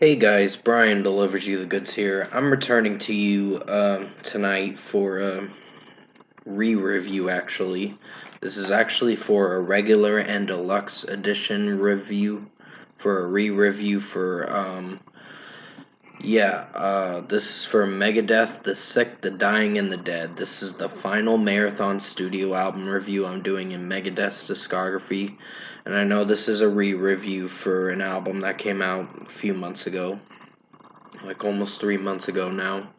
Hey guys, Brian delivers you the goods here. I'm returning to you tonight for a re-review actually. This is actually for a regular and deluxe edition review, for a re-review for this is for Megadeth, The Sick, The Dying, and the Dead. This is the final Marathon studio album review I'm doing in Megadeth's discography. And I know this is a re-review for an album that came out a few months ago, like almost 3 months ago now.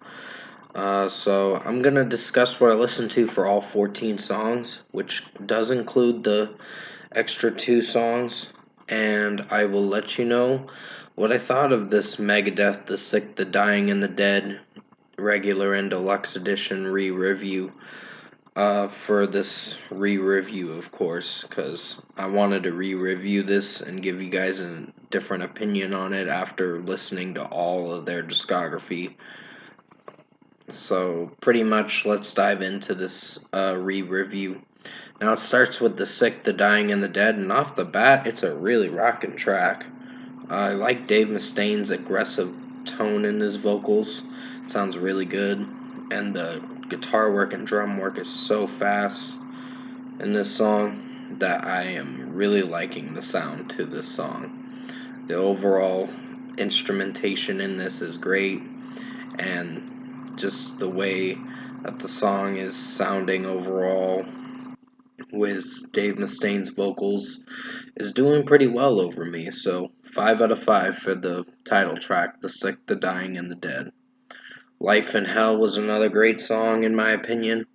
So I'm gonna discuss what I listened to for all 14 songs, which does include the extra two songs, and I will let you know what I thought of this Megadeth, The Sick, The Dying, and the Dead regular and deluxe edition re-review. For this re-review, of course, because I wanted to re-review this and give you guys a different opinion on it after listening to all of their discography. So, pretty much, let's dive into this re-review. Now, it starts with The Sick, The Dying, and the Dead, and off the bat, it's a really rockin' track. I like Dave Mustaine's aggressive tone in his vocals. It sounds really good, and the guitar work and drum work is so fast in this song that I am really liking the sound to this song. The overall instrumentation in this is great, and just the way that the song is sounding overall with Dave Mustaine's vocals is doing pretty well over me. So 5 out of 5 for the title track, The Sick, The Dying, and the Dead. Life in Hell was another great song in my opinion.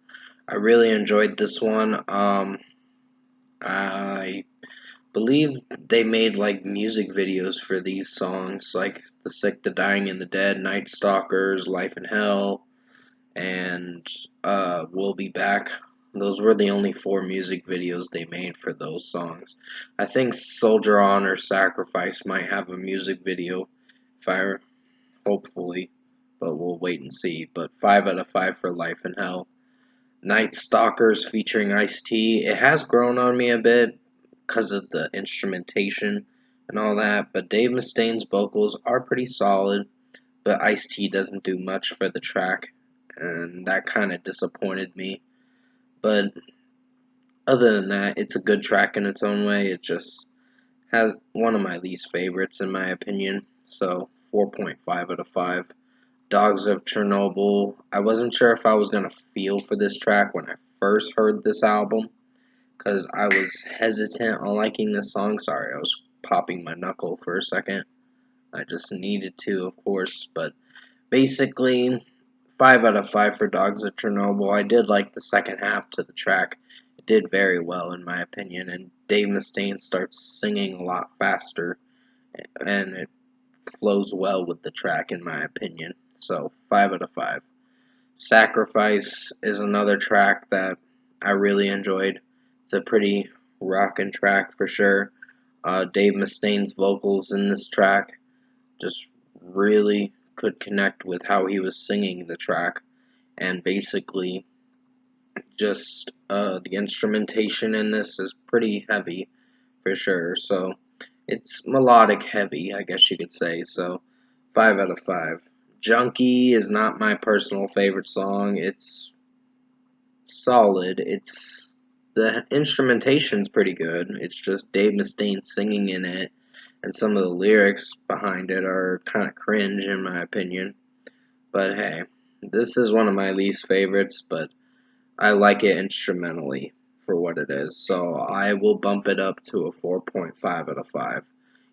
I really enjoyed this one. I believe they made like music videos for these songs, like The Sick, The Dying, and the Dead, Night Stalkers, Life in Hell, and We'll Be Back. Those were the only 4 music videos they made for those songs. I think Soldier On or Sacrifice might have a music video, if I hopefully, but we'll wait and see. But 5 out of 5 for Life in Hell. Night Stalkers featuring Ice-T. It has grown on me a bit because of the instrumentation and all that, but Dave Mustaine's vocals are pretty solid, but Ice-T doesn't do much for the track, and that kind of disappointed me. But other than that, it's a good track in its own way. It just has one of my least favorites in my opinion, so 4.5 out of 5. Dogs of Chernobyl. I wasn't sure if I was going to feel for this track when I first heard this album, because I was hesitant on liking this song. Sorry, I was popping my knuckle for a second. I just needed to, of course, but basically, 5 out of 5 for Dogs of Chernobyl. I did like the second half to the track. It did very well, in my opinion, and Dave Mustaine starts singing a lot faster, and it flows well with the track, in my opinion. So, 5 out of 5. Sacrifice is another track that I really enjoyed. It's a pretty rockin' track for sure. Dave Mustaine's vocals in this track just really could connect with how he was singing the track, and basically just the instrumentation in this is pretty heavy for sure. So it's melodic heavy, I guess you could say. So 5 out of 5. Junkie is not my personal favorite song. It's solid. It's the instrumentation's pretty good. It's just Dave Mustaine singing in it, and some of the lyrics behind it are kind of cringe in my opinion. But hey, this is one of my least favorites, but I like it instrumentally for what it is. So I will bump it up to a 4.5 out of 5.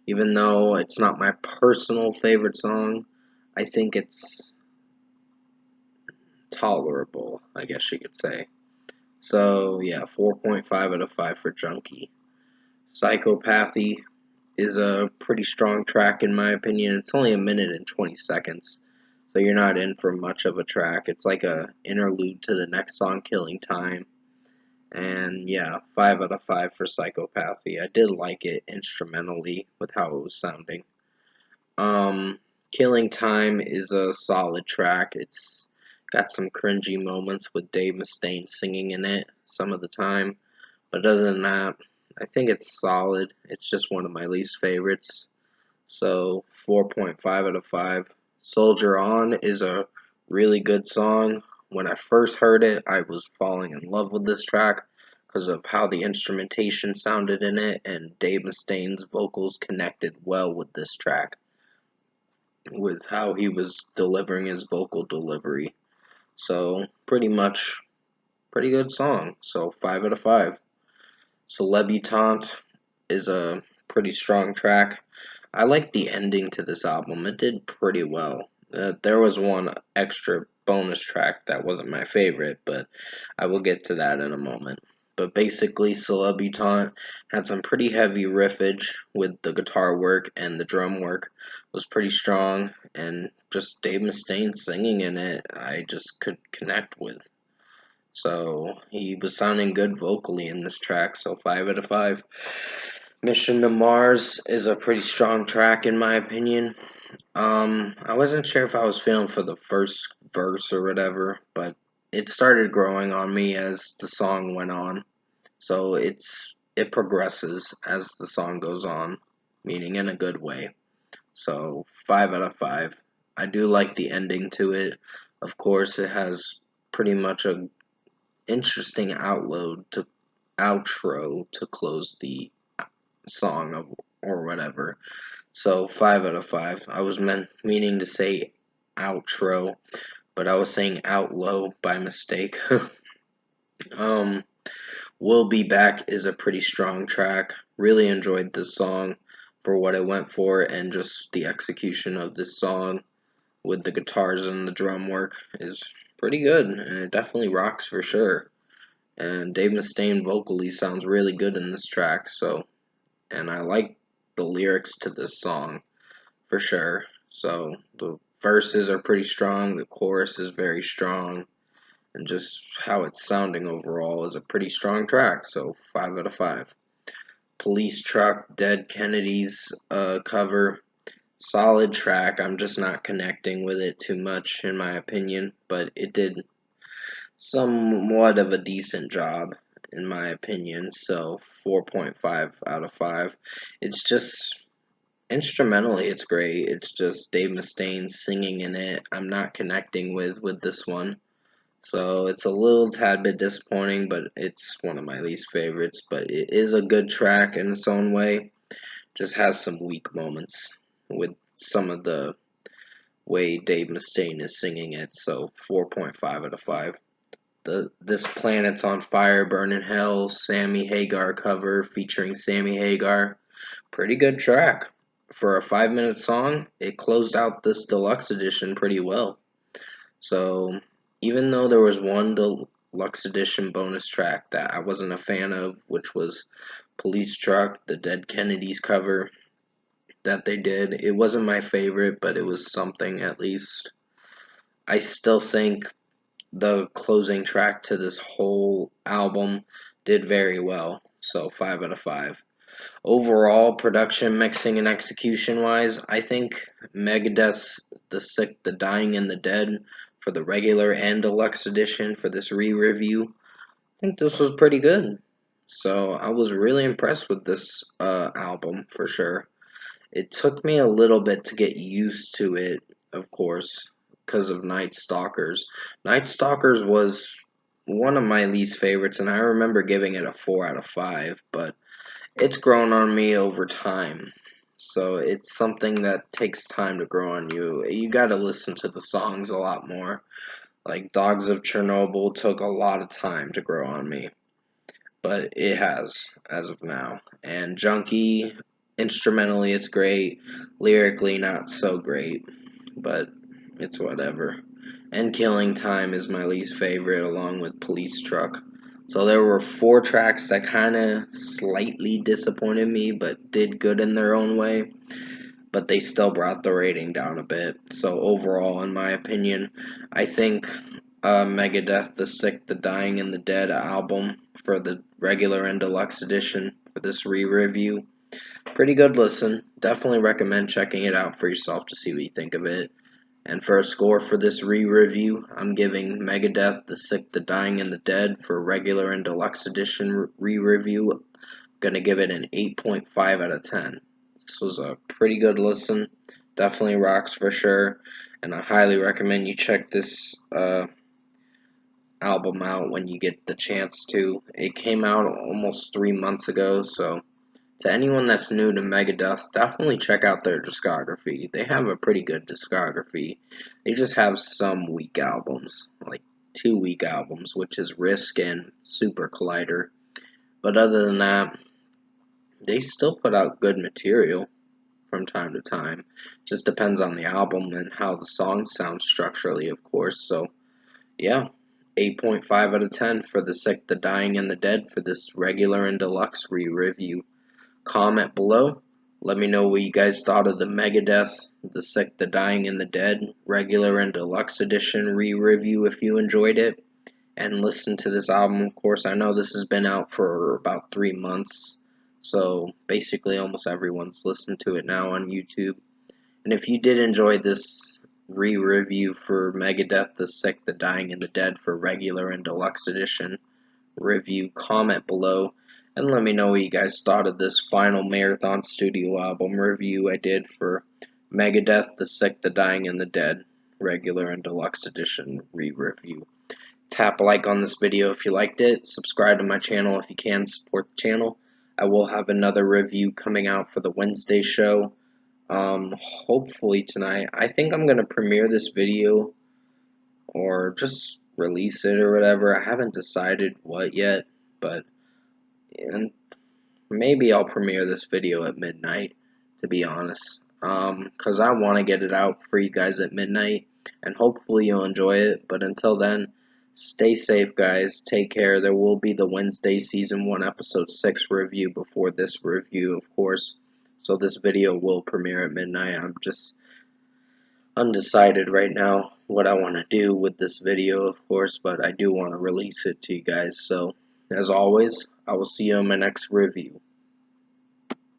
Even though it's not my personal favorite song, I think it's tolerable, I guess you could say. So yeah, 4.5 out of 5 for Junkie. Psychopathy is a pretty strong track in my opinion. It's only a minute and 20 seconds, so you're not in for much of a track. It's like a interlude to the next song, Killing Time. And yeah, 5 out of 5 for Psychopathy. I did like it instrumentally with how it was sounding. Killing Time is a solid track. It's got some cringy moments with Dave Mustaine singing in it some of the time. But other than that, I think it's solid. It's just one of my least favorites. So 4.5 out of 5. Soldier On is a really good song. When I first heard it, I was falling in love with this track because of how the instrumentation sounded in it, and Dave Mustaine's vocals connected well with this track, with how he was delivering his vocal delivery. So, pretty good song. So, 5 out of 5. Celebutante is a pretty strong track. I like the ending to this album. It did pretty well. There was one extra bonus track that wasn't my favorite, but I will get to that in a moment. But basically, Celebutante had some pretty heavy riffage with the guitar work, and the drum work was pretty strong, and just Dave Mustaine singing in it, I just could connect with. So he was sounding good vocally in this track, so 5 out of 5. Mission to Mars is a pretty strong track in my opinion. I wasn't sure if I was feeling for the first verse or whatever, but it started growing on me as the song went on. So it progresses as the song goes on, meaning in a good way. So 5 out of 5. I do like the ending to it. Of course, it has pretty much a interesting outro to close the song of or whatever. So 5 out of 5. I was meaning to say outro, but I was saying outlow by mistake. um, We'll Be Back is a pretty strong track. Really enjoyed this song for what it went for, and just the execution of this song with the guitars and the drum work is pretty good, and it definitely rocks for sure. And Dave Mustaine vocally sounds really good in this track, so, and I like the lyrics to this song for sure. So the verses are pretty strong, the chorus is very strong, and just how it's sounding overall is a pretty strong track. So 5 out of 5. Police Truck, Dead Kennedys cover, solid track. I'm just not connecting with it too much in my opinion, but it did somewhat of a decent job in my opinion. So 4.5 out of 5. It's just instrumentally, it's great. It's just Dave Mustaine singing in it. I'm not connecting with this one, so it's a little tad bit disappointing. But it's one of my least favorites. But it is a good track in its own way. Just has some weak moments with some of the way Dave Mustaine is singing it. So 4.5 out of 5. This Planet's on Fire, Burning Hell, Sammy Hagar cover featuring Sammy Hagar. Pretty good track. For a 5-minute song, it closed out this deluxe edition pretty well. So, even though there was one deluxe edition bonus track that I wasn't a fan of, which was Police Truck, the Dead Kennedys cover that they did, it wasn't my favorite, but it was something at least. I still think the closing track to this whole album did very well. So, 5 out of 5. Overall, production, mixing, and execution wise, I think Megadeth's The Sick, the Dying, and the Dead for the regular and deluxe edition for this re-review, I think this was pretty good. So I was really impressed with this album for sure. It took me a little bit to get used to it, of course, because of Night Stalkers. Night Stalkers was one of my least favorites, and I remember giving it a 4 out of 5, but it's grown on me over time. So it's something that takes time to grow on you. You gotta listen to the songs a lot more. Like Dogs of Chernobyl took a lot of time to grow on me. But it has, as of now. And Junkie, instrumentally it's great. Lyrically not so great. But it's whatever. And Killing Time is my least favorite, along with Police Truck. So there were 4 tracks that kind of slightly disappointed me, but did good in their own way. But they still brought the rating down a bit. So overall, in my opinion, I think Megadeth, The Sick, The Dying, and the Dead album for the regular and deluxe edition for this re-review, pretty good listen. Definitely recommend checking it out for yourself to see what you think of it. And for a score for this re-review, I'm giving Megadeth, The Sick, The Dying, and the Dead for regular and deluxe edition re-review. I'm gonna give it an 8.5 out of 10. This was a pretty good listen. Definitely rocks for sure, and I highly recommend you check this album out when you get the chance to. It came out almost 3 months ago, so to anyone that's new to Megadeth, definitely check out their discography. They have a pretty good discography. They just have some weak albums, like two weak albums, which is Risk and Super Collider. But other than that, they still put out good material from time to time. Just depends on the album and how the songs sound structurally, of course. So, yeah, 8.5 out of 10 for The Sick, the Dying, and the Dead for this regular and deluxe re-review. Comment below. Let me know what you guys thought of the Megadeth, The Sick, the Dying, and the Dead regular and deluxe edition re-review if you enjoyed it. And listen to this album, of course. I know this has been out for about 3 months, so basically almost everyone's listened to it now on YouTube. And if you did enjoy this re-review for Megadeth, The Sick, the Dying, and the Dead for regular and deluxe edition review, comment below and let me know what you guys thought of this final Marathon Studio album review I did for Megadeth, The Sick, the Dying, and the Dead regular and deluxe edition re-review. Tap a like on this video if you liked it. Subscribe to my channel if you can. Support the channel. I will have another review coming out for the Wednesday show. Hopefully tonight. I think I'm going to premiere this video or just release it or whatever. I haven't decided what yet, but and maybe I'll premiere this video at midnight, to be honest. Because I want to get it out for you guys at midnight, and hopefully you'll enjoy it. But until then, stay safe, guys. Take care. There will be the Wednesday Season 1 Episode 6 review before this review, of course. So this video will premiere at midnight. I'm just undecided right now what I want to do with this video, of course, but I do want to release it to you guys. So, as always, I will see you in my next review.